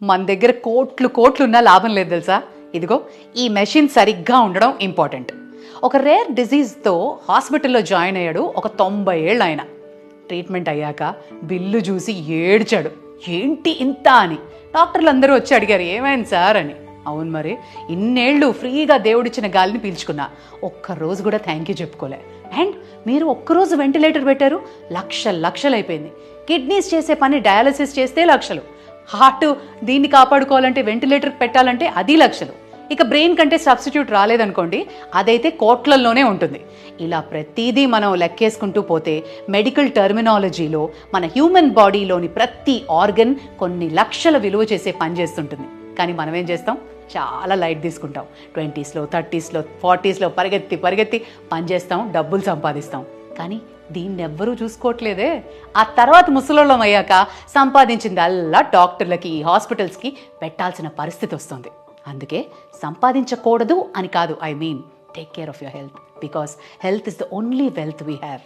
మన దగ్గర కోట్లు కోట్లు ఉన్నా లాభం లేదు తెలుసా. ఇదిగో ఈ మెషిన్ సరిగ్గా ఉండడం ఇంపార్టెంట్. ఒక రేర్ డిజీజ్తో హాస్పిటల్లో జాయిన్ అయ్యాడు ఒక 90 ఏళ్ళ ఆయన. ట్రీట్మెంట్ అయ్యాక బిల్లు చూసి ఏడ్చాడు. ఏంటి ఇంత అని. డాక్టర్లు అందరూ వచ్చి అడిగారు, ఏమైంది సార్ అని. అవును మరి, ఇన్నేళ్ళు ఫ్రీగా దేవుడిచ్చిన గాలిని పీల్చుకున్నా, ఒక్కరోజు కూడా థ్యాంక్ యూ చెప్పుకోలే. అండ్ మీరు ఒక్కరోజు వెంటిలేటర్ పెట్టారు, లక్షలు అయిపోయింది. కిడ్నీస్ చేసే పని డయాలసిస్ చేస్తే లక్షలు, హార్ట్ దీన్ని కాపాడుకోవాలంటే వెంటిలేటర్ పెట్టాలంటే అది లక్షలు. ఇక బ్రెయిన్ కంటే సబ్స్టిట్యూట్ రాలేదనుకోండి, అదైతే కోట్లల్లోనే ఉంటుంది. ఇలా ప్రతిదీ మనం లెక్కేసుకుంటూ పోతే మెడికల్ టర్మినాలజీలో మన హ్యూమన్ బాడీలోని ప్రతి ఆర్గన్ కొన్ని లక్షల విలువ చేసే పని చేస్తుంటుంది. కానీ మనం ఏం చేస్తాం, చాలా లైట్ తీసుకుంటాం. 20స్లో 30స్లో 40స్లో పరిగెత్తి పనిచేస్తాం, డబ్బులు సంపాదిస్తాం. కానీ దీన్ని ఎవ్వరూ చూసుకోవట్లేదే. ఆ తర్వాత ముసలోళ్ళం అయ్యాక సంపాదించిందల్లా డాక్టర్లకి, హాస్పిటల్స్కి పెట్టాల్సిన పరిస్థితి వస్తుంది. అందుకే సంపాదించకూడదు అని కాదు, I mean take care of your health, because health is the only wealth we have.